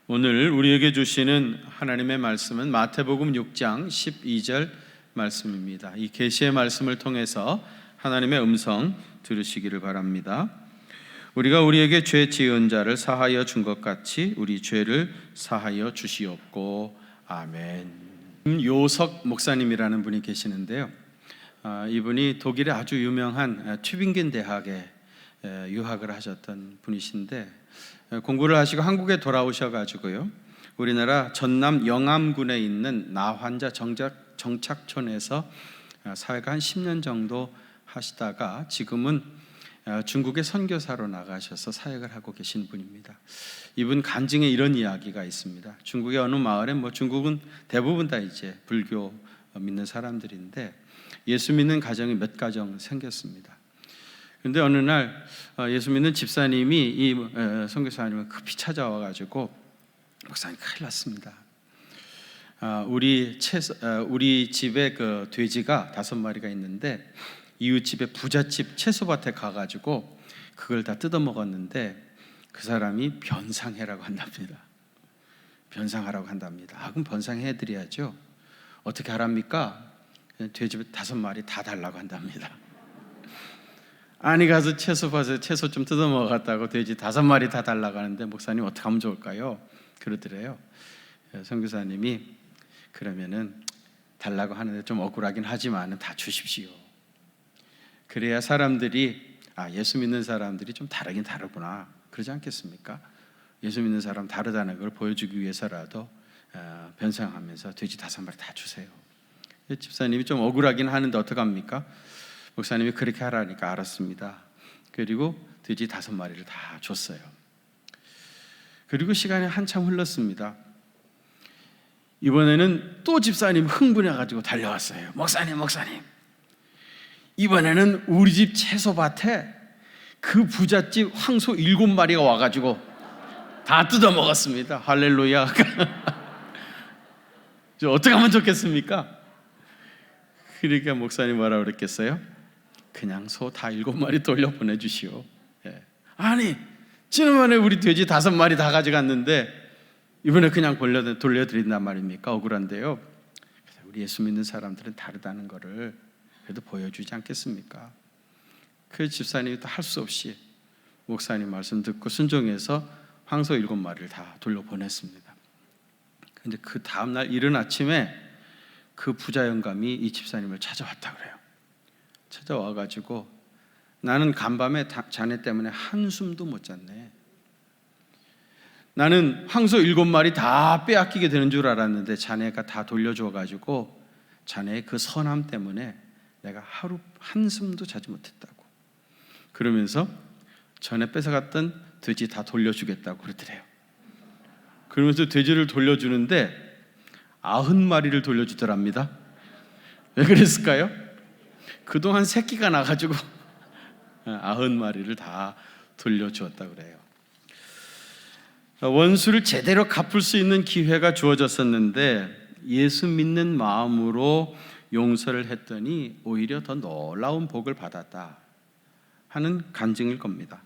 오늘 우리에게 주시는 하나님의 말씀은 마태복음 6장 12절 말씀입니다. 이 계시의 말씀을 통해서 하나님의 음성 들으시기를 바랍니다. 우리가 우리에게 죄 지은 자를 사하여 준 것 같이 우리 죄를 사하여 주시옵고 아멘. 요석 목사님이라는 분이 계시는데요. 이분이 독일의 아주 유명한 튜빙겐 대학에 유학을 하셨던 분이신데 공부를 하시고 한국에 돌아오셔가지고요, 우리나라 전남 영암군에 있는 나환자 정착촌에서 사회가 한 10년 정도 하시다가 지금은 중국의 선교사로 나가셔서 사역을 하고 계신 분입니다. 이분 간증에 이런 이야기가 있습니다. 중국의 어느 마을에 중국은 대부분 다 이제 불교 믿는 사람들인데 예수 믿는 가정이 몇 가정 생겼습니다. 그런데 어느 날 예수 믿는 집사님이 이 선교사님을 급히 찾아와가지고 목사님 큰일 났습니다. 우리 집에 그 돼지가 5마리가 있는데 이웃집에 부잣집 채소밭에 가가지고 그걸 다 뜯어먹었는데 그 사람이 변상해라고 한답니다. 변상하라고 한답니다. 그럼 변상해드려야죠. 어떻게 하랍니까? 돼지 5마리 다 달라고 한답니다. 아니 가서 채소밭에 채소 좀 뜯어먹었다고 돼지 5마리 다 달라고 하는데 목사님 어떻게 하면 좋을까요? 그러더래요. 선교사님이 그러면은 달라고 하는데 좀 억울하긴 하지만 다 주십시오. 그래야 사람들이 예수 믿는 사람들이 좀 다르긴 다르구나 그러지 않겠습니까? 예수 믿는 사람 다르다는 걸 보여주기 위해서라도 변상하면서 돼지 5마리 다 주세요. 집사님이 좀 억울하긴 하는데 어떡합니까? 목사님이 그렇게 하라니까 알았습니다. 그리고 돼지 5마리를 다 줬어요. 그리고 시간이 한참 흘렀습니다. 이번에는 또 집사님 흥분해가지고 달려왔어요. 목사님 이번에는 우리 집 채소밭에 그 부잣집 황소 7마리가 와가지고 다 뜯어먹었습니다. 할렐루야. 어떻게 하면 좋겠습니까? 그러니까 목사님 뭐라고 그랬겠어요? 그냥 소 다 7마리 돌려 보내주시오. 아니 지난번에 우리 돼지 5마리 다 가져갔는데 이번에 그냥 돌려드린단 말입니까? 억울한데요. 우리 예수 믿는 사람들은 다르다는 것을 그래도 보여주지 않겠습니까? 그 집사님이 또 할 수 없이 목사님 말씀 듣고 순종해서 황소 7마리를 다 돌려보냈습니다. 근데 그 다음날 이른 아침에 그 부자 영감이 이 집사님을 찾아왔다 그래요. 찾아와가지고 나는 간밤에 자네 때문에 한숨도 못 잤네. 나는 황소 7마리 다 빼앗기게 되는 줄 알았는데 자네가 다 돌려줘가지고 자네의 그 선함 때문에 내가 하루 한숨도 자지 못했다고. 그러면서 전에 뺏어갔던 돼지 다 돌려주겠다고 그러더래요. 그러면서 돼지를 돌려주는데 90마리를 돌려주더랍니다. 왜 그랬을까요? 그동안 새끼가 나가지고 90마리를 다 돌려주었다고 그래요. 원수를 제대로 갚을 수 있는 기회가 주어졌었는데 예수 믿는 마음으로 용서를 했더니 오히려 더 놀라운 복을 받았다 하는 간증일 겁니다.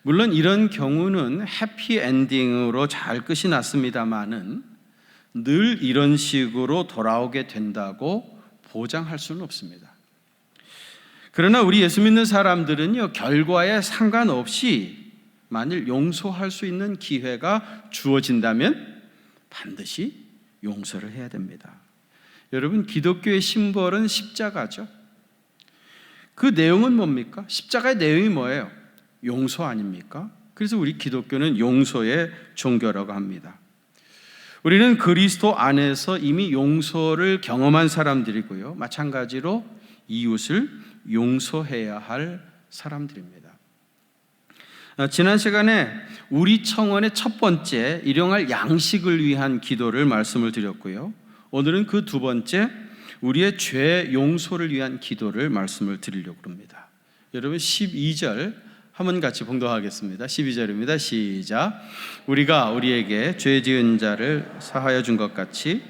물론 이런 경우는 해피엔딩으로 잘 끝이 났습니다마는 늘 이런 식으로 돌아오게 된다고 보장할 수는 없습니다. 그러나 우리 예수 믿는 사람들은요, 결과에 상관없이 만일 용서할 수 있는 기회가 주어진다면 반드시 용서를 해야 됩니다. 여러분, 기독교의 심벌은 십자가죠. 그 내용은 뭡니까? 십자가의 내용이 뭐예요? 용서 아닙니까? 그래서 우리 기독교는 용서의 종교라고 합니다. 우리는 그리스도 안에서 이미 용서를 경험한 사람들이고요, 마찬가지로 이웃을 용서해야 할 사람들입니다. 지난 시간에 우리 청원의 첫 번째 일용할 양식을 위한 기도를 말씀을 드렸고요, 오늘은 그 두 번째 우리의 죄 용서를 위한 기도를 말씀을 드리려고 합니다. 여러분 12절 한번 같이 봉독하겠습니다. 12절입니다. 시작. 우리가 우리에게 죄 지은 자를 사하여 준 것 같이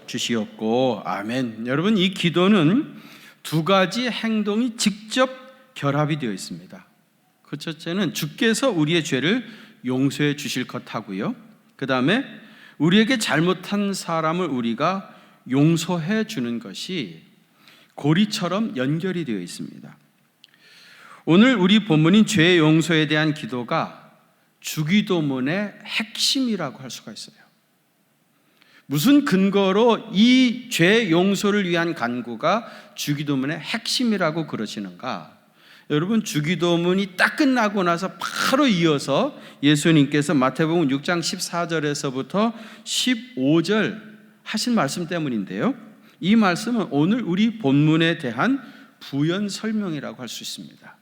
주시옵고 아멘. 여러분 이 기도는 두 가지 행동이 직접 결합이 되어 있습니다. 그 첫째는 주께서 우리의 죄를 용서해 주실 것 하고요. 그 다음에 우리에게 잘못한 사람을 우리가 용서해 주는 것이 고리처럼 연결이 되어 있습니다. 오늘 우리 본문인 죄 용서에 대한 기도가 주기도문의 핵심이라고 할 수가 있어요. 무슨 근거로 이 죄 용서를 위한 간구가 주기도문의 핵심이라고 그러시는가? 여러분, 주기도문이 딱 끝나고 나서 바로 이어서 예수님께서 마태복음 6장 14절에서부터 15절 하신 말씀 때문인데요, 이 말씀은 오늘 우리 본문에 대한 부연 설명이라고 할 수 있습니다.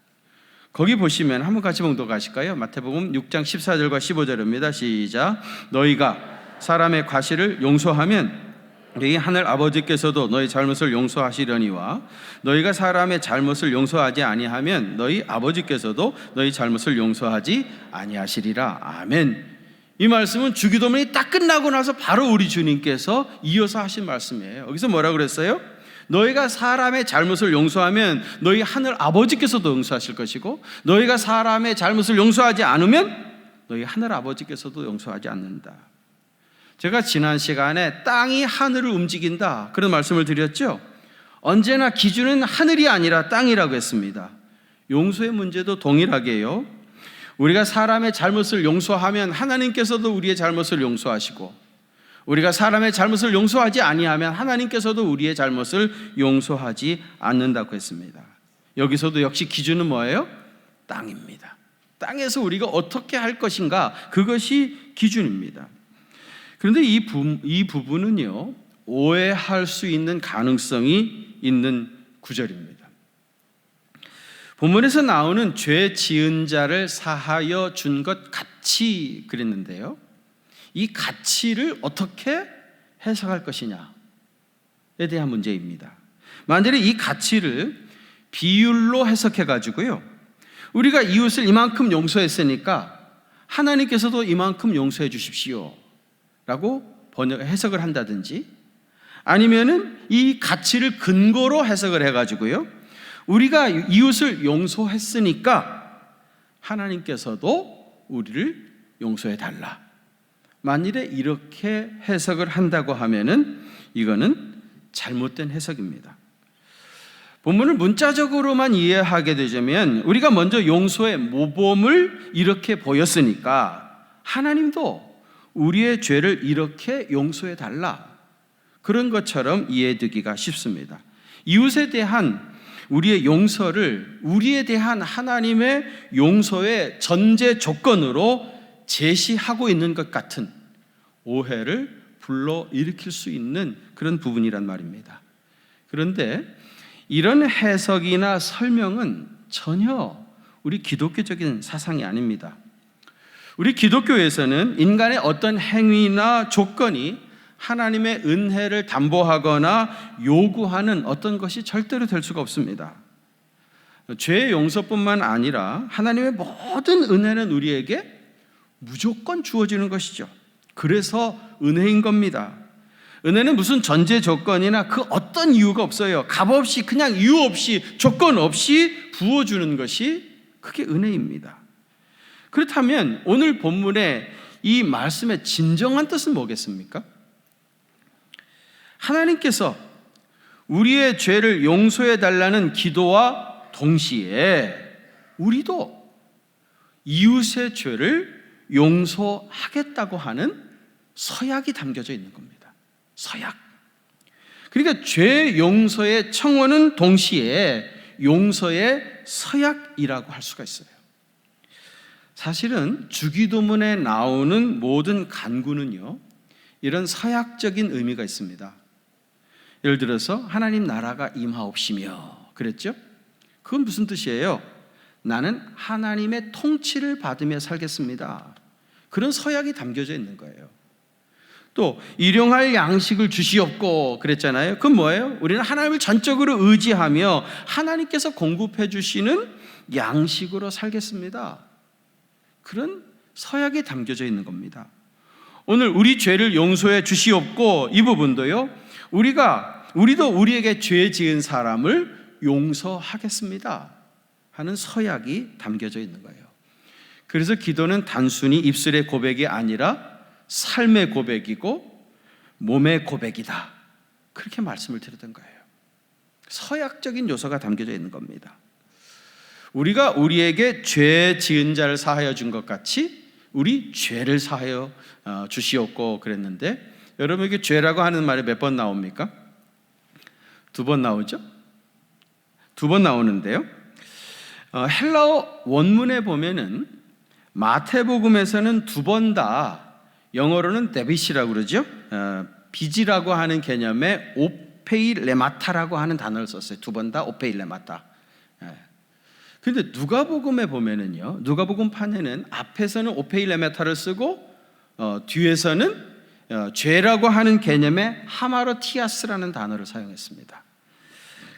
거기 보시면 한번 같이 봉독하실까요? 마태복음 6장 14절과 15절입니다. 시작. 너희가 사람의 과실을 용서하면 너희 하늘 아버지께서도 너희 잘못을 용서하시려니와 너희가 사람의 잘못을 용서하지 아니하면 너희 아버지께서도 너희 잘못을 용서하지 아니하시리라. 아멘. 이 말씀은 주기도문이 딱 끝나고 나서 바로 우리 주님께서 이어서 하신 말씀이에요. 여기서 뭐라고 그랬어요? 너희가 사람의 잘못을 용서하면 너희 하늘 아버지께서도 용서하실 것이고 너희가 사람의 잘못을 용서하지 않으면 너희 하늘 아버지께서도 용서하지 않는다. 제가 지난 시간에 땅이 하늘을 움직인다 그런 말씀을 드렸죠. 언제나 기준은 하늘이 아니라 땅이라고 했습니다. 용서의 문제도 동일하게요. 우리가 사람의 잘못을 용서하면 하나님께서도 우리의 잘못을 용서하시고 우리가 사람의 잘못을 용서하지 아니하면 하나님께서도 우리의 잘못을 용서하지 않는다고 했습니다. 여기서도 역시 기준은 뭐예요? 땅입니다. 땅에서 우리가 어떻게 할 것인가, 그것이 기준입니다. 그런데 이 부분은요, 오해할 수 있는 가능성이 있는 구절입니다. 본문에서 나오는 죄 지은 자를 사하여 준 것 같이 그랬는데요, 이 가치를 어떻게 해석할 것이냐에 대한 문제입니다. 만약에 이 가치를 비율로 해석해 가지고요, 우리가 이웃을 이만큼 용서했으니까 하나님께서도 이만큼 용서해 주십시오 라고 해석을 한다든지, 아니면은 이 가치를 근거로 해석을 해가지고요, 우리가 이웃을 용서했으니까 하나님께서도 우리를 용서해 달라. 만일에 이렇게 해석을 한다고 하면은 이거는 잘못된 해석입니다. 본문을 문자적으로만 이해하게 되자면 우리가 먼저 용서의 모범을 이렇게 보였으니까 하나님도 우리의 죄를 이렇게 용서해 달라, 그런 것처럼 이해되기가 쉽습니다. 이웃에 대한 우리의 용서를 우리에 대한 하나님의 용서의 전제 조건으로 제시하고 있는 것 같은 오해를 불러일으킬 수 있는 그런 부분이란 말입니다. 그런데 이런 해석이나 설명은 전혀 우리 기독교적인 사상이 아닙니다. 우리 기독교에서는 인간의 어떤 행위나 조건이 하나님의 은혜를 담보하거나 요구하는 어떤 것이 절대로 될 수가 없습니다. 죄의 용서뿐만 아니라 하나님의 모든 은혜는 우리에게 무조건 주어지는 것이죠. 그래서 은혜인 겁니다. 은혜는 무슨 전제 조건이나 그 어떤 이유가 없어요. 값없이, 그냥 이유 없이, 조건 없이 부어주는 것이 그게 은혜입니다. 그렇다면 오늘 본문의 이 말씀의 진정한 뜻은 뭐겠습니까? 하나님께서 우리의 죄를 용서해 달라는 기도와 동시에 우리도 이웃의 죄를 용서하겠다고 하는 서약이 담겨져 있는 겁니다. 서약. 그러니까 죄 용서의 청원은 동시에 용서의 서약이라고 할 수가 있어요. 사실은 주기도문에 나오는 모든 간구는요, 이런 서약적인 의미가 있습니다. 예를 들어서 하나님 나라가 임하옵시며 그랬죠? 그건 무슨 뜻이에요? 나는 하나님의 통치를 받으며 살겠습니다. 그런 서약이 담겨져 있는 거예요. 또 일용할 양식을 주시옵고 그랬잖아요. 그건 뭐예요? 우리는 하나님을 전적으로 의지하며 하나님께서 공급해 주시는 양식으로 살겠습니다. 그런 서약이 담겨져 있는 겁니다. 오늘 우리 죄를 용서해 주시옵고 이 부분도요, 우리도 우리에게 죄 지은 사람을 용서하겠습니다 하는 서약이 담겨져 있는 거예요. 그래서 기도는 단순히 입술의 고백이 아니라 삶의 고백이고 몸의 고백이다. 그렇게 말씀을 드렸던 거예요. 서약적인 요소가 담겨져 있는 겁니다. 우리가 우리에게 죄 지은 자를 사하여 준 것 같이 우리 죄를 사하여 주시옵고 그랬는데, 여러분에게 죄라고 하는 말이 몇 번 나옵니까? 2번 나오죠? 2번 나오는데요. 헬라어 원문에 보면은 마태복음에서는 2번 다 영어로는 데빗이라고 그러죠. 빚이라고 하는 개념의 오페일레마타라고 하는 단어를 썼어요. 2번 다 오페일레마타. 그런데 누가복음에 보면은요, 누가복음 판에는 앞에서는 오페일레마타를 쓰고 뒤에서는 죄라고 하는 개념의 하마로티아스라는 단어를 사용했습니다.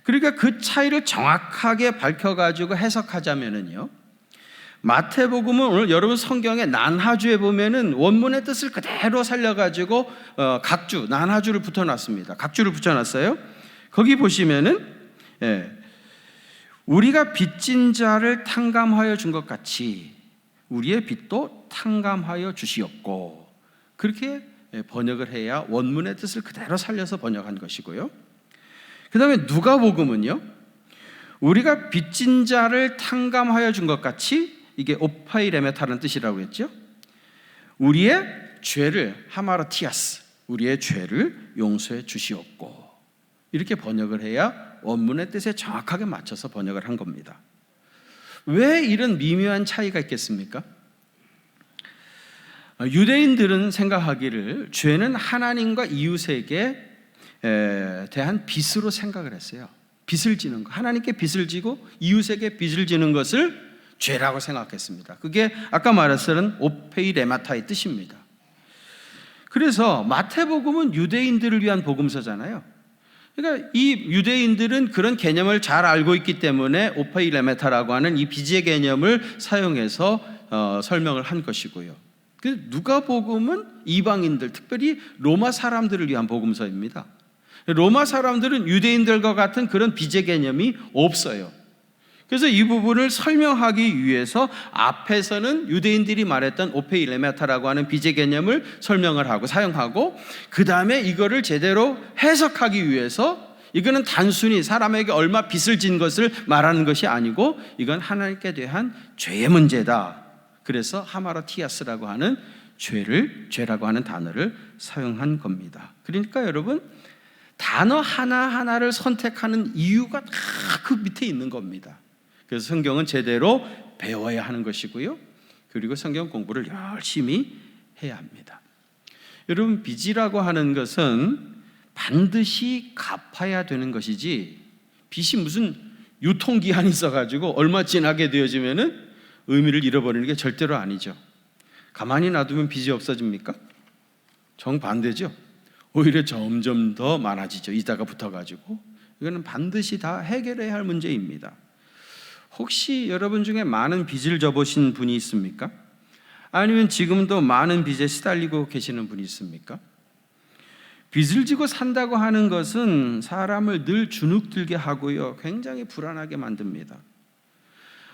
그러니까 그 차이를 정확하게 밝혀가지고 해석하자면은요, 마태복음은 오늘 여러분 성경의 난하주에 보면은 원문의 뜻을 그대로 살려가지고 각주, 난하주를 붙여놨습니다. 각주를 붙여놨어요. 거기 보시면은 우리가 빚진 자를 탕감하여 준 것 같이 우리의 빚도 탕감하여 주시옵고, 그렇게 번역을 해야 원문의 뜻을 그대로 살려서 번역한 것이고요. 그 다음에 누가복음은요, 우리가 빚진 자를 탕감하여 준 것 같이, 이게 오파이레메타라는 뜻이라고 했죠. 우리의 죄를, 하마르티아스, 우리의 죄를 용서해 주시옵고, 이렇게 번역을 해야 원문의 뜻에 정확하게 맞춰서 번역을 한 겁니다. 왜 이런 미묘한 차이가 있겠습니까? 유대인들은 생각하기를 죄는 하나님과 이웃에게 대한 빚으로 생각을 했어요. 빚을 지는 것, 하나님께 빚을 지고 이웃에게 빚을 지는 것을 죄라고 생각했습니다. 그게 아까 말했던 오페이레마타의 뜻입니다. 그래서 마태복음은 유대인들을 위한 복음서잖아요. 그러니까 이 유대인들은 그런 개념을 잘 알고 있기 때문에 오페이레마타라고 하는 이 빚의 개념을 사용해서 설명을 한 것이고요. 누가복음은 이방인들, 특별히 로마 사람들을 위한 복음서입니다. 로마 사람들은 유대인들과 같은 그런 빚의 개념이 없어요. 그래서 이 부분을 설명하기 위해서 앞에서는 유대인들이 말했던 오페일레메타라고 하는 빚의 개념을 설명을 하고 사용하고, 그 다음에 이거를 제대로 해석하기 위해서 이거는 단순히 사람에게 얼마 빚을 진 것을 말하는 것이 아니고 이건 하나님께 대한 죄의 문제다. 그래서 하마로티아스라고 하는 죄라고 하는 단어를 사용한 겁니다. 그러니까 여러분, 단어 하나하나를 선택하는 이유가 다 그 밑에 있는 겁니다. 그래서 성경은 제대로 배워야 하는 것이고요, 그리고 성경 공부를 열심히 해야 합니다. 여러분, 빚이라고 하는 것은 반드시 갚아야 되는 것이지, 빚이 무슨 유통기한이 있어가지고 얼마 지나게 되어지면은 의미를 잃어버리는 게 절대로 아니죠. 가만히 놔두면 빚이 없어집니까? 정반대죠. 오히려 점점 더 많아지죠. 이자가 붙어가지고. 이거는 반드시 다 해결해야 할 문제입니다. 혹시 여러분 중에 많은 빚을 져보신 분이 있습니까? 아니면 지금도 많은 빚에 시달리고 계시는 분이 있습니까? 빚을 지고 산다고 하는 것은 사람을 늘 주눅들게 하고요, 굉장히 불안하게 만듭니다.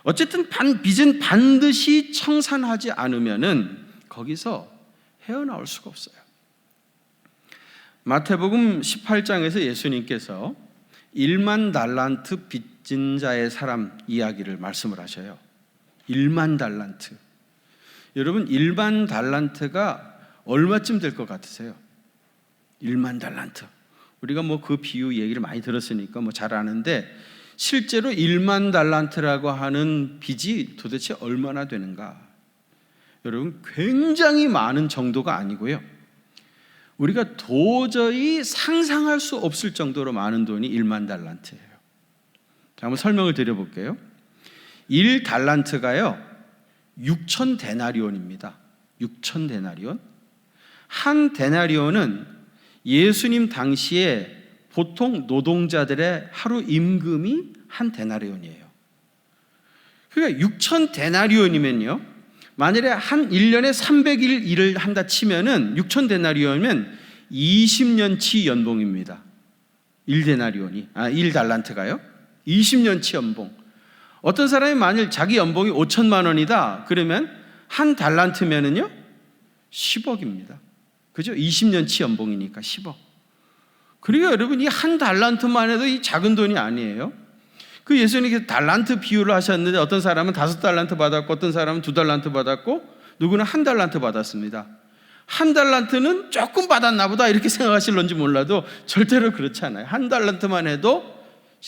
어쨌든 빚은 반드시 청산하지 않으면은 거기서 헤어나올 수가 없어요. 마태복음 18장에서 예수님께서 1만 달란트 빚진 자의 사람 이야기를 말씀을 하셔요. 1만 달란트. 여러분, 1만 달란트가 얼마쯤 될 것 같으세요? 1만 달란트. 우리가 뭐 그 비유 얘기를 많이 들었으니까 뭐 잘 아는데, 실제로 1만 달란트라고 하는 빚이 도대체 얼마나 되는가? 여러분, 굉장히 많은 정도가 아니고요, 우리가 도저히 상상할 수 없을 정도로 많은 돈이 1만 달란트예요. 자, 한번 설명을 드려볼게요. 1달란트가요 6천 데나리온입니다. 6천 데나리온. 한 데나리온은 예수님 당시에 보통 노동자들의 하루 임금이 한 데나리온이에요. 그러니까 6천 데나리온이면요, 만일에 한 1년에 300일 일을 한다 치면은 6천 데나리온이면 20년치 연봉입니다. 1달란트가요 20년치 연봉. 어떤 사람이 만일 자기 연봉이 5천만 원이다 그러면 한 달란트면은요 10억입니다. 그죠? 20년치 연봉이니까 10억. 그리고 여러분 이 한 달란트만 해도 이 작은 돈이 아니에요. 그 예수님께서 달란트 비유를 하셨는데 어떤 사람은 5달란트 받았고 어떤 사람은 2달란트 받았고 누구는 1달란트 받았습니다. 1달란트는 조금 받았나 보다 이렇게 생각하실런지 몰라도 절대로 그렇지 않아요. 1달란트만 해도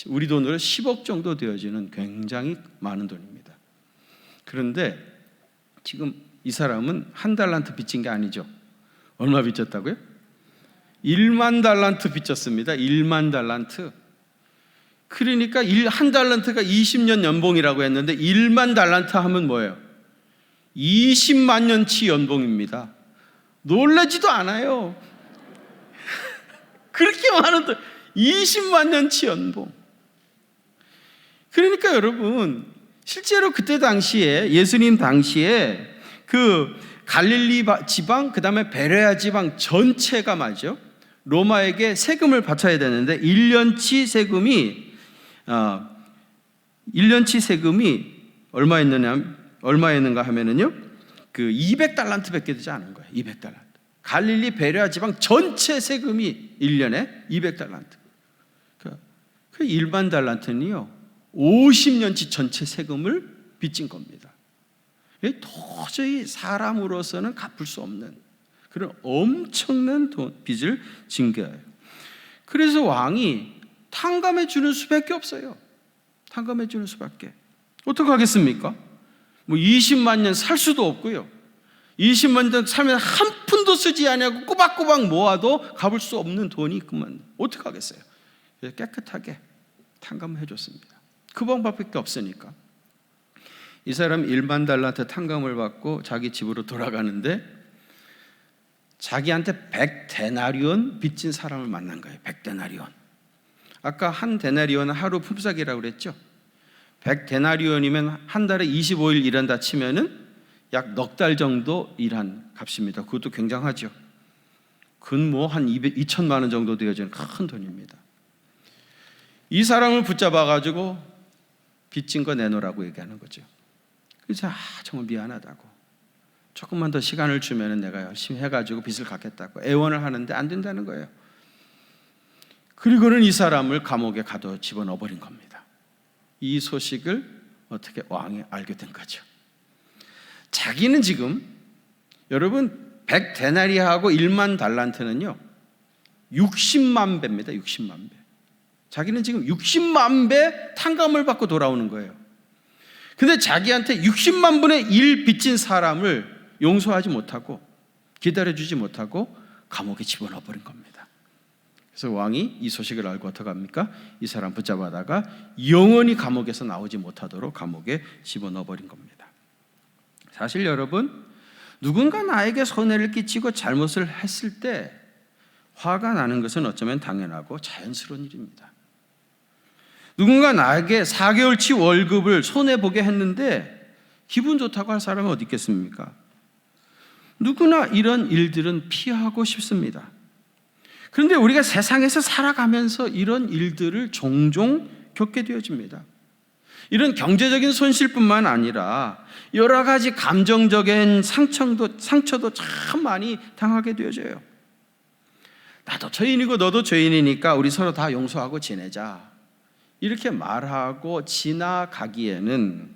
우리 돈으로 10억 정도 되어지는 굉장히 많은 돈입니다. 그런데 지금 이 사람은 1달란트 빚진 게 아니죠. 얼마 빚졌다고요? 1만 달란트 빚졌습니다. 1만 달란트. 그러니까 1달란트가 20년 연봉이라고 했는데 1만 달란트 하면 뭐예요? 20만 년치 연봉입니다. 놀라지도 않아요. 그렇게 많은 돈, 20만 년치 연봉. 그러니까 여러분 실제로 그때 당시에 예수님 당시에 그 갈릴리 지방 그다음에 베레아 지방 전체가 말이죠. 로마에게 세금을 바쳐야 되는데 1년치 세금이 얼마였는가 하면은요. 그 200달란트밖에 되지 않은 거예요. 200달란트. 갈릴리 베레아 지방 전체 세금이 1년에 200달란트. 그 1만 달란트는요. 50년치 전체 세금을 빚진 겁니다. 도저히 사람으로서는 갚을 수 없는 그런 엄청난 빚을 진 거예요. 그래서 왕이 탕감해 주는 수밖에 없어요. 탕감해 주는 수밖에. 어떻게 하겠습니까? 뭐 20만 년 살 수도 없고요. 20만 년 살면 한 푼도 쓰지 않냐고 꼬박꼬박 모아도 갚을 수 없는 돈이 있구만. 어떻게 하겠어요? 깨끗하게 탕감해 줬습니다. 그 방법밖에 없으니까. 이 사람 1만 달란트 탕감을 받고 자기 집으로 돌아가는데 자기한테 100데나리온 빚진 사람을 만난 거예요. 100데나리온. 아까 한 데나리온은 하루 품삯이라고 그랬죠. 100데나리온이면 한 달에 25일 일한다 치면은 약 넉 달 정도 일한 값입니다. 그것도 굉장하죠. 근무 한 2천만 원 정도 되어지는 큰 돈입니다. 이 사람을 붙잡아가지고 빚진 거 내놓으라고 얘기하는 거죠. 그래서 정말 미안하다고. 조금만 더 시간을 주면 내가 열심히 해가지고 빚을 갚겠다고 애원을 하는데 안 된다는 거예요. 그리고는 이 사람을 감옥에 가둬 집어넣어 버린 겁니다. 이 소식을 어떻게 왕이 알게 된 거죠. 자기는 지금 여러분 100데나리하고 1만 달란트는요 60만 배입니다. 60만 배. 자기는 지금 60만 배 탕감을 받고 돌아오는 거예요. 근데 자기한테 60만 분의 1 빚진 사람을 용서하지 못하고 기다려주지 못하고 감옥에 집어넣어 버린 겁니다. 그래서 왕이 이 소식을 알고 어떻게 합니까? 이 사람 붙잡아다가 영원히 감옥에서 나오지 못하도록 감옥에 집어넣어 버린 겁니다. 사실 여러분 누군가 나에게 손해를 끼치고 잘못을 했을 때 화가 나는 것은 어쩌면 당연하고 자연스러운 일입니다. 누군가 나에게 4개월치 월급을 손해보게 했는데 기분 좋다고 할 사람은 어디 있겠습니까? 누구나 이런 일들은 피하고 싶습니다. 그런데 우리가 세상에서 살아가면서 이런 일들을 종종 겪게 되어집니다. 이런 경제적인 손실뿐만 아니라 여러 가지 감정적인 상처도 참 많이 당하게 되어져요. 나도 죄인이고 너도 죄인이니까 우리 서로 다 용서하고 지내자. 이렇게 말하고 지나가기에는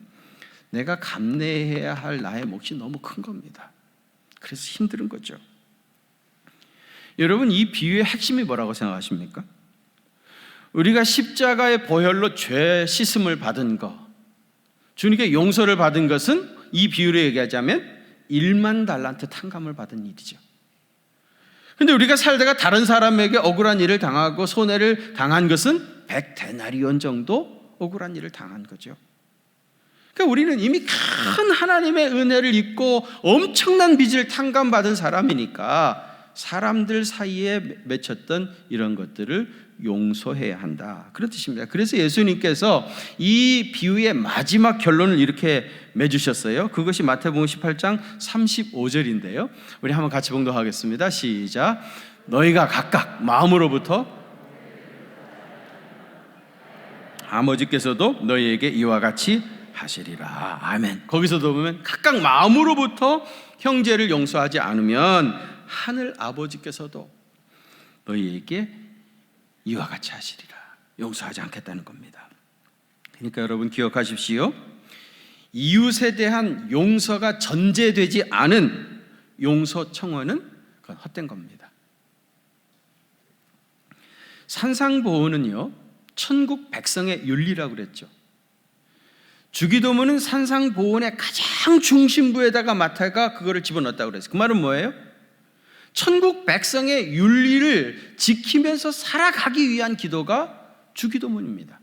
내가 감내해야 할 나의 몫이 너무 큰 겁니다. 그래서 힘든 거죠. 여러분 이 비유의 핵심이 뭐라고 생각하십니까? 우리가 십자가의 보혈로 죄 씻음을 받은 것, 주님께 용서를 받은 것은 이 비유로 얘기하자면 1만 달란트 탕감을 받은 일이죠. 그런데 우리가 살다가 다른 사람에게 억울한 일을 당하고 손해를 당한 것은 100데나리온 정도 억울한 일을 당한 거죠. 그러니까 우리는 이미 큰 하나님의 은혜를 입고 엄청난 빚을 탕감받은 사람이니까 사람들 사이에 맺혔던 이런 것들을 용서해야 한다. 그런 뜻입니다. 그래서 예수님께서 이 비유의 마지막 결론을 이렇게 맺으셨어요. 그것이 마태복음 18장 35절인데요. 우리 한번 같이 봉독하겠습니다. 시작. 너희가 각각 마음으로부터 아버지께서도 너희에게 이와 같이 하시리라. 아멘. 거기서도 보면 각각 마음으로부터 형제를 용서하지 않으면 하늘 아버지께서도 너희에게 이와 같이 하시리라. 용서하지 않겠다는 겁니다. 그러니까 여러분 기억하십시오. 이웃에 대한 용서가 전제되지 않은 용서 청원은 그건 헛된 겁니다. 산상보호는요, 천국 백성의 윤리라고 그랬죠. 주기도문은 산상보훈의 가장 중심부에다가 마태가 그거를 집어넣었다고 그랬어요. 그 말은 뭐예요? 천국 백성의 윤리를 지키면서 살아가기 위한 기도가 주기도문입니다.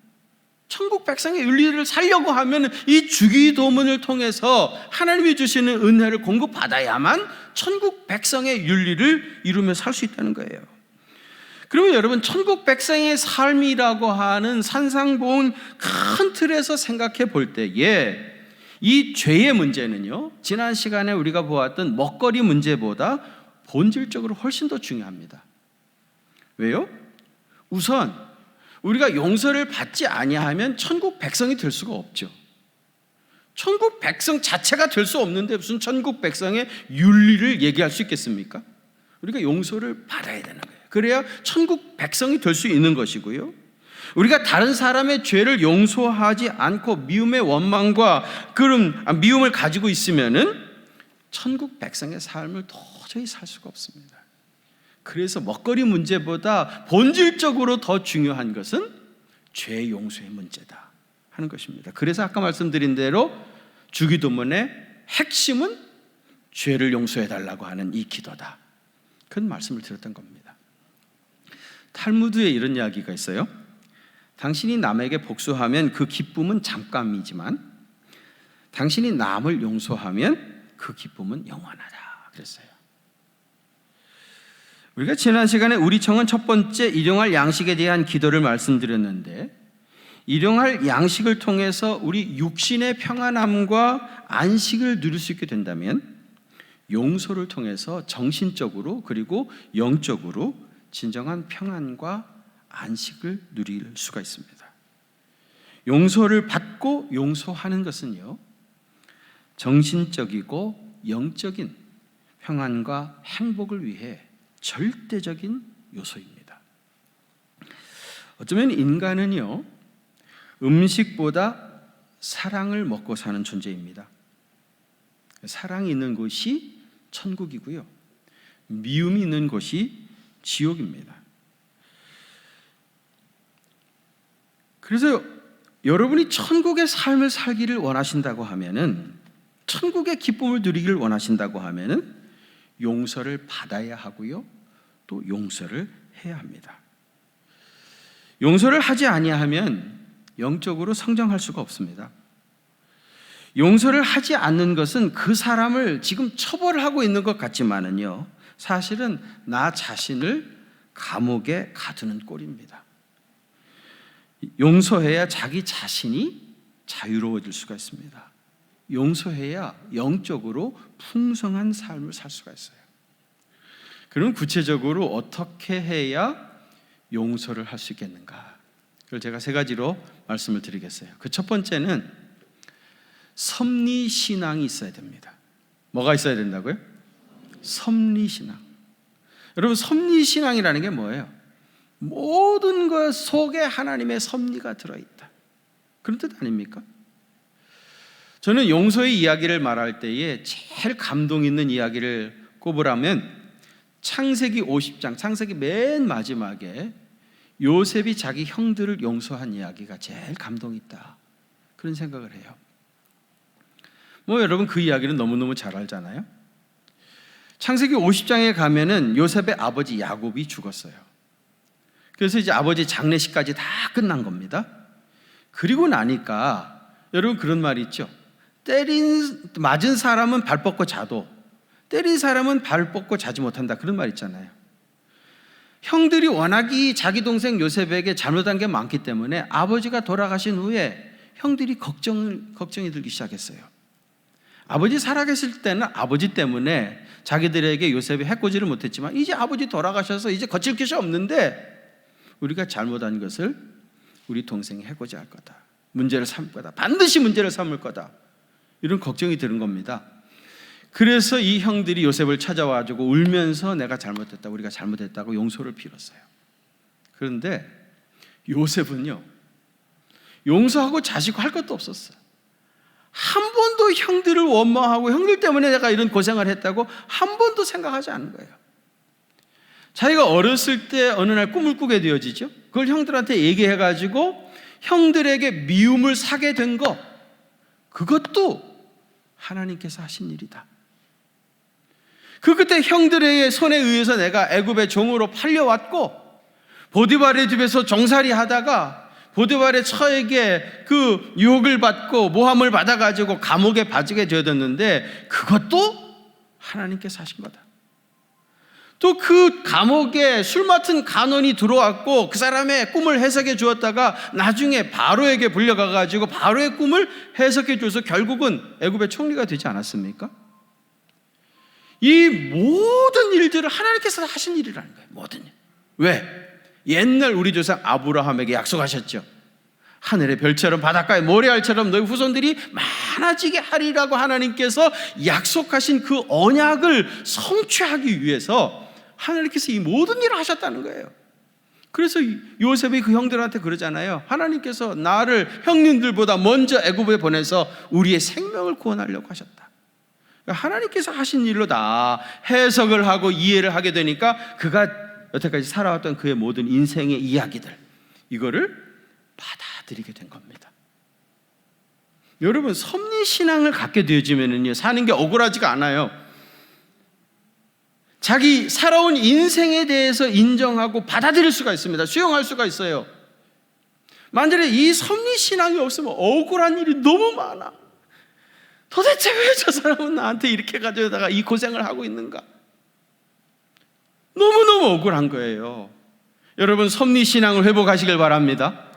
천국 백성의 윤리를 살려고 하면 이 주기도문을 통해서 하나님이 주시는 은혜를 공급받아야만 천국 백성의 윤리를 이루며 살 수 있다는 거예요. 그러면 여러분, 천국 백성의 삶이라고 하는 산상보훈 큰 틀에서 생각해 볼 때에 이 죄의 문제는요, 지난 시간에 우리가 보았던 먹거리 문제보다 본질적으로 훨씬 더 중요합니다. 왜요? 우선 우리가 용서를 받지 아니하면 천국 백성이 될 수가 없죠. 천국 백성 자체가 될 수 없는데 무슨 천국 백성의 윤리를 얘기할 수 있겠습니까? 우리가 용서를 받아야 되는 거예요. 그래야 천국 백성이 될 수 있는 것이고요. 우리가 다른 사람의 죄를 용서하지 않고 미움의 원망과 그런 미움을 가지고 있으면은 천국 백성의 삶을 도저히 살 수가 없습니다. 그래서 먹거리 문제보다 본질적으로 더 중요한 것은 죄 용서의 문제다 하는 것입니다. 그래서 아까 말씀드린 대로 주기도문의 핵심은 죄를 용서해 달라고 하는 이 기도다, 그런 말씀을 드렸던 겁니다. 탈무드에 이런 이야기가 있어요. 당신이 남에게 복수하면 그 기쁨은 잠깐이지만 당신이 남을 용서하면 그 기쁨은 영원하다 그랬어요. 우리가 지난 시간에 우리 청은 첫 번째 일용할 양식에 대한 기도를 말씀드렸는데, 일용할 양식을 통해서 우리 육신의 평안함과 안식을 누릴 수 있게 된다면 용서를 통해서 정신적으로 그리고 영적으로 진정한 평안과 안식을 누릴 수가 있습니다. 용서를 받고 용서하는 것은요, 정신적이고 영적인 평안과 행복을 위해 절대적인 요소입니다. 어쩌면 인간은요, 음식보다 사랑을 먹고 사는 존재입니다. 사랑이 있는 곳이 천국이고요, 미움이 있는 곳이 지옥입니다. 그래서 여러분이 천국의 삶을 살기를 원하신다고 하면은, 천국의 기쁨을 누리기를 원하신다고 하면은 용서를 받아야 하고요, 또 용서를 해야 합니다. 용서를 하지 아니하면 영적으로 성장할 수가 없습니다. 용서를 하지 않는 것은 그 사람을 지금 처벌하고 있는 것 같지만은요, 사실은 나 자신을 감옥에 가두는 꼴입니다. 용서해야 자기 자신이 자유로워질 수가 있습니다. 용서해야 영적으로 풍성한 삶을 살 수가 있어요. 그럼 구체적으로 어떻게 해야 용서를 할 수 있겠는가? 그걸 제가 세 가지로 말씀을 드리겠어요. 그 첫 번째는 섭리신앙이 있어야 됩니다. 뭐가 있어야 된다고요? 섭리신앙. 여러분, 섭리신앙이라는 게 뭐예요? 모든 것 속에 하나님의 섭리가 들어있다, 그런 뜻 아닙니까? 저는 용서의 이야기를 말할 때에 제일 감동 있는 이야기를 꼽으라면 창세기 50장, 창세기 맨 마지막에 요셉이 자기 형들을 용서한 이야기가 제일 감동 있다, 그런 생각을 해요. 여러분 그 이야기는 너무너무 잘 알잖아요. 창세기 50장에 가면은 요셉의 아버지 야곱이 죽었어요. 그래서 이제 아버지 장례식까지 다 끝난 겁니다. 그리고 나니까 여러분 그런 말이 있죠. 맞은 사람은 발 뻗고 자도 때린 사람은 발 뻗고 자지 못한다, 그런 말 있잖아요. 형들이 워낙이 자기 동생 요셉에게 잘못한 게 많기 때문에 아버지가 돌아가신 후에 형들이 걱정이 들기 시작했어요. 아버지 살아계실 때는 아버지 때문에 자기들에게 요셉이 해코지를 못했지만 이제 아버지 돌아가셔서 이제 거칠 것이 없는데 우리가 잘못한 것을 우리 동생이 해코지할 거다, 문제를 삼을 거다. 반드시 문제를 삼을 거다. 이런 걱정이 드는 겁니다. 그래서 이 형들이 요셉을 찾아와가지고 울면서 내가 잘못했다, 우리가 잘못했다고 용서를 빌었어요. 그런데 요셉은요, 용서하고 자시고 할 것도 없었어요. 한 번도 형들을 원망하고 형들 때문에 내가 이런 고생을 했다고 한 번도 생각하지 않은 거예요. 자기가 어렸을 때 어느 날 꿈을 꾸게 되어지죠. 그걸 형들한테 얘기해가지고 형들에게 미움을 사게 된 거, 그것도 하나님께서 하신 일이다. 그때 형들의 손에 의해서 내가 애굽의 종으로 팔려왔고, 보디발의 집에서 종살이 하다가 보디발의 처에게 그 유혹을 받고 모함을 받아가지고 감옥에 빠지게 되었는데, 그것도 하나님께서 하신 거다. 또 그 감옥에 술 맡은 간원이 들어왔고 그 사람의 꿈을 해석해 주었다가 나중에 바로에게 불려가가지고 바로의 꿈을 해석해 줘서 결국은 애굽의 총리가 되지 않았습니까? 이 모든 일들을 하나님께서 하신 일이라는 거예요. 모든 일. 왜? 옛날 우리 조상 아브라함에게 약속하셨죠. 하늘의 별처럼 바닷가의 모래알처럼 너희 후손들이 많아지게 하리라고 하나님께서 약속하신 그 언약을 성취하기 위해서 하나님께서 이 모든 일을 하셨다는 거예요. 그래서 요셉이 그 형들한테 그러잖아요. 하나님께서 나를 형님들보다 먼저 애굽에 보내서 우리의 생명을 구원하려고 하셨다. 하나님께서 하신 일로 다 해석을 하고 이해를 하게 되니까 그가 여태까지 살아왔던 그의 모든 인생의 이야기들, 이거를 받아들이게 된 겁니다. 여러분, 섭리신앙을 갖게 되어지면요, 사는 게 억울하지가 않아요. 자기 살아온 인생에 대해서 인정하고 받아들일 수가 있습니다. 수용할 수가 있어요. 만약에 이 섭리신앙이 없으면 억울한 일이 너무 많아. 도대체 왜 저 사람은 나한테 이렇게 가져다가 이 고생을 하고 있는가? 너무너무 억울한 거예요. 여러분, 섭리신앙을 회복하시길 바랍니다.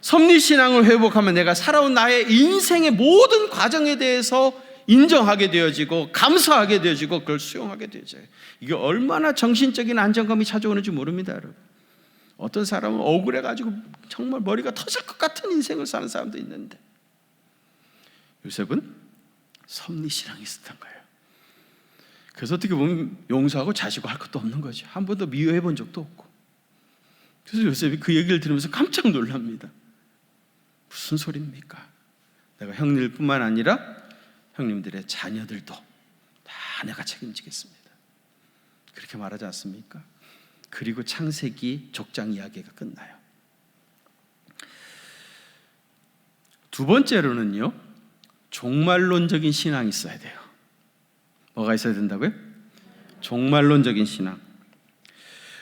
섭리신앙을 회복하면 내가 살아온 나의 인생의 모든 과정에 대해서 인정하게 되어지고 감사하게 되어지고 그걸 수용하게 되어져요. 이게 얼마나 정신적인 안정감이 찾아오는지 모릅니다, 여러분. 어떤 사람은 억울해가지고 정말 머리가 터질 것 같은 인생을 사는 사람도 있는데, 요셉은 섭리신앙이 있었던 거예요. 그래서 어떻게 보면 용서하고 자시고 할 것도 없는 거죠. 한 번도 미워해 본 적도 없고. 그래서 요셉이 그 얘기를 들으면서 깜짝 놀랍니다. 무슨 소리입니까? 내가 형님뿐만 아니라 형님들의 자녀들도 다 내가 책임지겠습니다. 그렇게 말하지 않습니까? 그리고 창세기 족장 이야기가 끝나요. 두 번째로는요, 종말론적인 신앙이 있어야 돼요. 뭐가 있어야 된다고요? 종말론적인 신앙.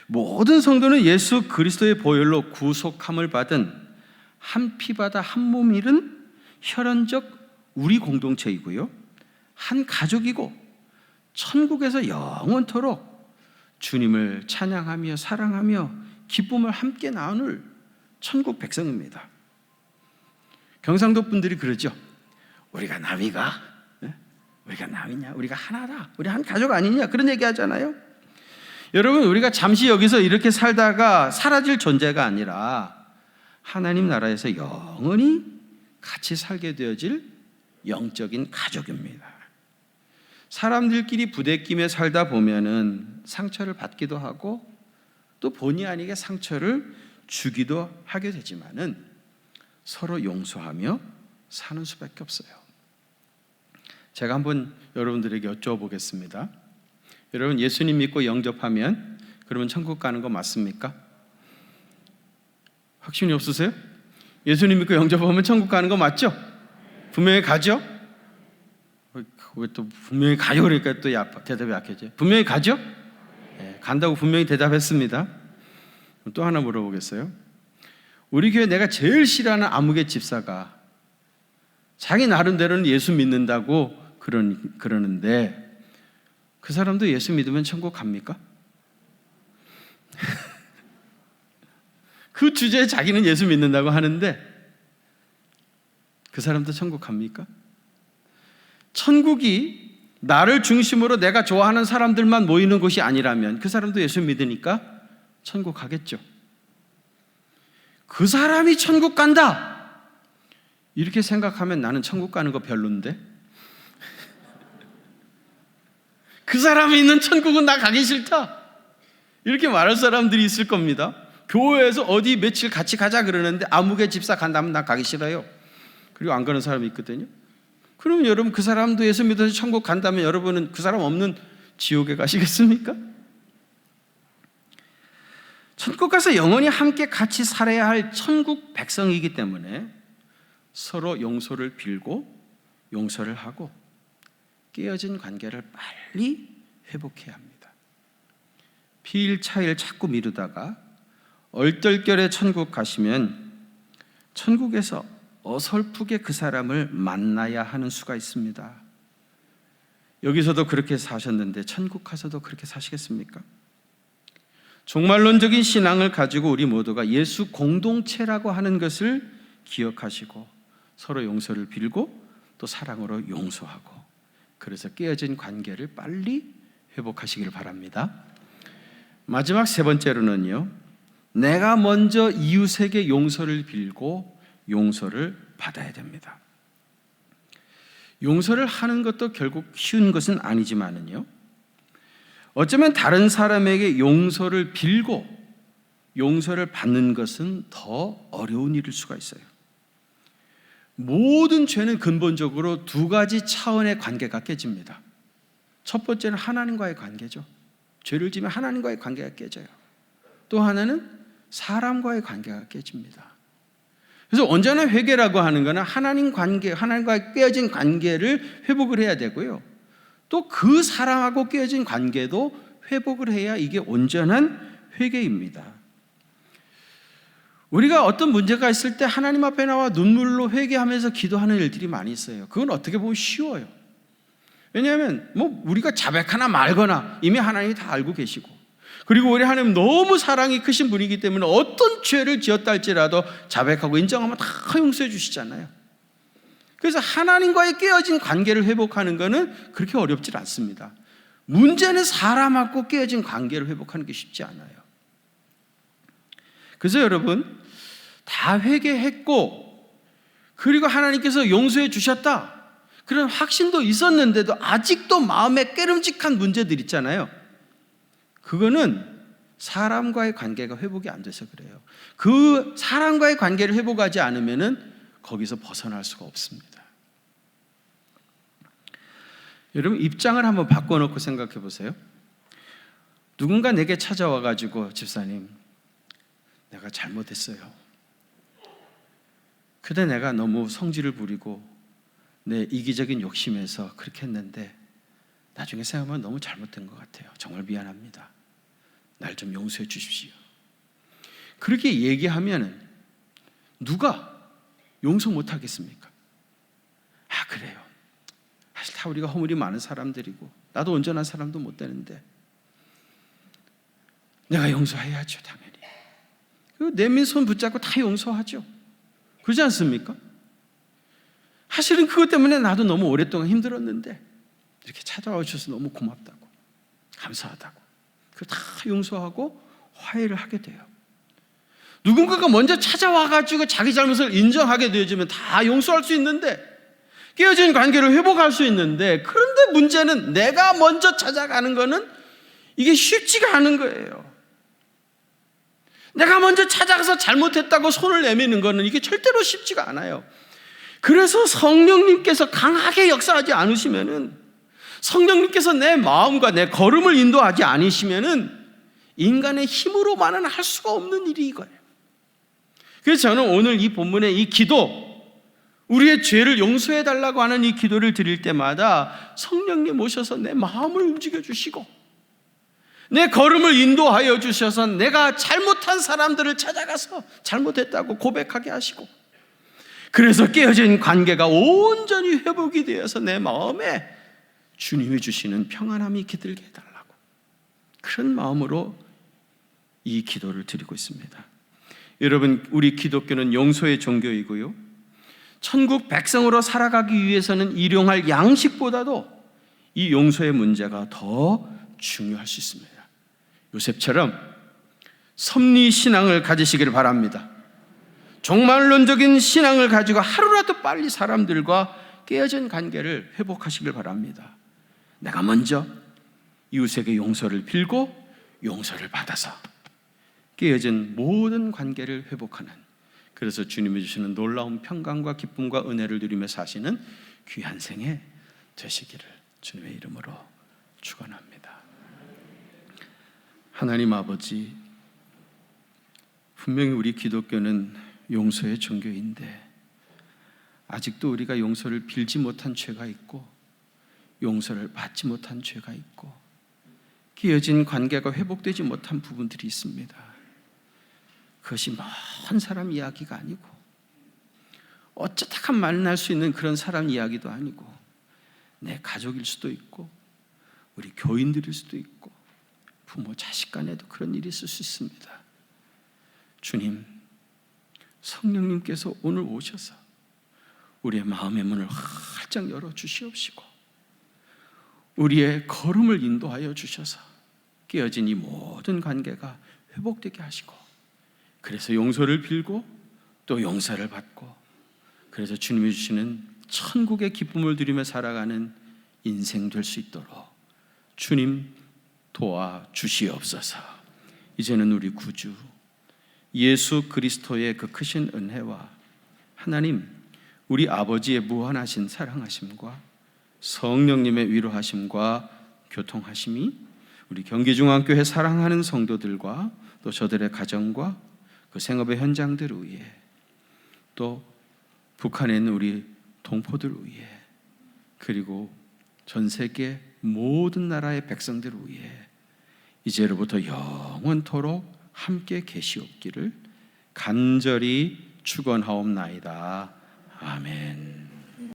모든 성도는 예수 그리스도의 보혈로 구속함을 받은 한 피바다 한 몸 이룬 혈연적 우리 공동체이고요, 한 가족이고 천국에서 영원토록 주님을 찬양하며 사랑하며 기쁨을 함께 나눌 천국 백성입니다. 경상도 분들이 그러죠. 우리가 남이가? 우리가 남이냐? 우리가 하나다. 우리 한 가족 아니냐? 그런 얘기 하잖아요. 여러분, 우리가 잠시 여기서 이렇게 살다가 사라질 존재가 아니라 하나님 나라에서 영원히 같이 살게 되어질 영적인 가족입니다. 사람들끼리 부대끼며 살다 보면은 상처를 받기도 하고 또 본의 아니게 상처를 주기도 하게 되지만은 서로 용서하며 사는 수밖에 없어요. 제가 한번 여러분들에게 여쭤보겠습니다. 여러분, 예수님 믿고 영접하면 그러면 천국 가는 거 맞습니까? 확신이 없으세요? 예수님 믿고 영접하면 천국 가는 거 맞죠? 분명히 가죠? 왜 또 분명히 가요 그러니까 또 대답이 약해져요. 분명히 가죠? 네, 간다고 분명히 대답했습니다. 또 하나 물어보겠어요? 우리 교회 내가 제일 싫어하는 아무개 집사가 자기 나름대로는 예수 믿는다고 그러는데 그 사람도 예수 믿으면 천국 갑니까? 그 주제에 자기는 예수 믿는다고 하는데 그 사람도 천국 갑니까? 천국이 나를 중심으로 내가 좋아하는 사람들만 모이는 곳이 아니라면 그 사람도 예수 믿으니까 천국 가겠죠. 그 사람이 천국 간다. 이렇게 생각하면 나는 천국 가는 거 별론데? 그 사람이 있는 천국은 나 가기 싫다, 이렇게 말할 사람들이 있을 겁니다. 교회에서 어디 며칠 같이 가자 그러는데 아무개 집사 간다면 나 가기 싫어요. 그리고 안 가는 사람이 있거든요. 그럼 여러분, 그 사람도 예수 믿어서 천국 간다면 여러분은 그 사람 없는 지옥에 가시겠습니까? 천국 가서 영원히 함께 같이 살아야 할 천국 백성이기 때문에 서로 용서를 빌고 용서를 하고 깨어진 관계를 빨리 회복해야 합니다. 피일 차일 자꾸 미루다가 얼떨결에 천국 가시면 천국에서 어설프게 그 사람을 만나야 하는 수가 있습니다. 여기서도 그렇게 사셨는데 천국 가서도 그렇게 사시겠습니까? 종말론적인 신앙을 가지고 우리 모두가 예수 공동체라고 하는 것을 기억하시고 서로 용서를 빌고 또 사랑으로 용서하고, 그래서 깨어진 관계를 빨리 회복하시길 바랍니다. 마지막 세 번째로는요, 내가 먼저 이웃에게 용서를 빌고 용서를 받아야 됩니다. 용서를 하는 것도 결국 쉬운 것은 아니지만은요, 어쩌면 다른 사람에게 용서를 빌고 용서를 받는 것은 더 어려운 일일 수가 있어요. 모든 죄는 근본적으로 두 가지 차원의 관계가 깨집니다. 첫 번째는 하나님과의 관계죠. 죄를 지면 하나님과의 관계가 깨져요. 또 하나는 사람과의 관계가 깨집니다. 그래서 언제나 회개라고 하는 것은 하나님과의 깨어진 관계를 회복을 해야 되고요, 또 그 사람하고 깨어진 관계도 회복을 해야 이게 온전한 회개입니다. 우리가 어떤 문제가 있을 때 하나님 앞에 나와 눈물로 회개하면서 기도하는 일들이 많이 있어요. 그건 어떻게 보면 쉬워요. 왜냐하면 우리가 자백하나 말거나 이미 하나님이 다 알고 계시고, 그리고 우리 하나님 너무 사랑이 크신 분이기 때문에 어떤 죄를 지었다 할지라도 자백하고 인정하면 다 용서해 주시잖아요. 그래서 하나님과의 깨어진 관계를 회복하는 것은 그렇게 어렵지 않습니다. 문제는 사람하고 깨어진 관계를 회복하는 게 쉽지 않아요. 그래서 여러분, 다 회개했고 그리고 하나님께서 용서해 주셨다, 그런 확신도 있었는데도 아직도 마음에 깨름직한 문제들 있잖아요. 그거는 사람과의 관계가 회복이 안 돼서 그래요. 그 사람과의 관계를 회복하지 않으면은 거기서 벗어날 수가 없습니다. 여러분, 입장을 한번 바꿔놓고 생각해 보세요. 누군가 내게 찾아와 가지고, 집사님, 내가 잘못했어요. 그때 내가 너무 성질을 부리고 내 이기적인 욕심에서 그렇게 했는데 나중에 생각하면 너무 잘못된 것 같아요. 정말 미안합니다. 날 좀 용서해 주십시오. 그렇게 얘기하면 누가 용서 못 하겠습니까? 아, 그래요. 사실 다 우리가 허물이 많은 사람들이고 나도 온전한 사람도 못 되는데 내가 용서해야죠, 당연히. 내민 손 붙잡고 다 용서하죠. 그러지 않습니까? 사실은 그것 때문에 나도 너무 오랫동안 힘들었는데 이렇게 찾아와 주셔서 너무 고맙다고, 감사하다고, 그걸 다 용서하고 화해를 하게 돼요. 누군가가 먼저 찾아와가지고 자기 잘못을 인정하게 되어지면 다 용서할 수 있는데, 깨어진 관계를 회복할 수 있는데, 그런데 문제는 내가 먼저 찾아가는 거는 이게 쉽지가 않은 거예요. 내가 먼저 찾아가서 잘못했다고 손을 내미는 거는 이게 절대로 쉽지가 않아요. 그래서 성령님께서 강하게 역사하지 않으시면은, 성령님께서 내 마음과 내 걸음을 인도하지 않으시면은 인간의 힘으로만은 할 수가 없는 일이 이거예요. 그래서 저는 오늘 이 본문의 이 기도, 우리의 죄를 용서해 달라고 하는 이 기도를 드릴 때마다 성령님 오셔서 내 마음을 움직여 주시고 내 걸음을 인도하여 주셔서 내가 잘못한 사람들을 찾아가서 잘못했다고 고백하게 하시고, 그래서 깨어진 관계가 온전히 회복이 되어서 내 마음에 주님이 주시는 평안함이 깃들게 해달라고, 그런 마음으로 이 기도를 드리고 있습니다. 여러분, 우리 기독교는 용서의 종교이고요, 천국 백성으로 살아가기 위해서는 일용할 양식보다도 이 용서의 문제가 더 중요할 수 있습니다. 요셉처럼 섭리신앙을 가지시길 바랍니다. 종말론적인 신앙을 가지고 하루라도 빨리 사람들과 깨어진 관계를 회복하시길 바랍니다. 내가 먼저 이웃에게 용서를 빌고 용서를 받아서 깨어진 모든 관계를 회복하는, 그래서 주님이 주시는 놀라운 평강과 기쁨과 은혜를 누리며 사시는 귀한 생애 되시기를 주님의 이름으로 축원합니다. 하나님 아버지, 분명히 우리 기독교는 용서의 종교인데 아직도 우리가 용서를 빌지 못한 죄가 있고 용서를 받지 못한 죄가 있고 깨어진 관계가 회복되지 못한 부분들이 있습니다. 그것이 먼 사람 이야기가 아니고 어쩌다가 만날 수 있는 그런 사람 이야기도 아니고 내 가족일 수도 있고 우리 교인들일 수도 있고 부모 자식 간에도 그런 일이 있을 수 있습니다. 주님, 성령님께서 오늘 오셔서 우리의 마음의 문을 활짝 열어 주시옵시고 우리의 걸음을 인도하여 주셔서 깨어진 이 모든 관계가 회복되게 하시고, 그래서 용서를 빌고 또 용서를 받고, 그래서 주님이 주시는 천국의 기쁨을 누리며 살아가는 인생 될 수 있도록 주님 도와주시옵소서. 이제는 우리 구주 예수 그리스도의 그 크신 은혜와 하나님 우리 아버지의 무한하신 사랑하심과 성령님의 위로하심과 교통하심이 우리 경기중앙교회 사랑하는 성도들과 또 저들의 가정과 그 생업의 현장들 위에 또 북한에 있는 우리 동포들 위에 그리고 전 세계 모든 나라의 백성들 위에 이제로부터 영원토록 함께 계시옵기를 간절히 축원하옵나이다. 아멘.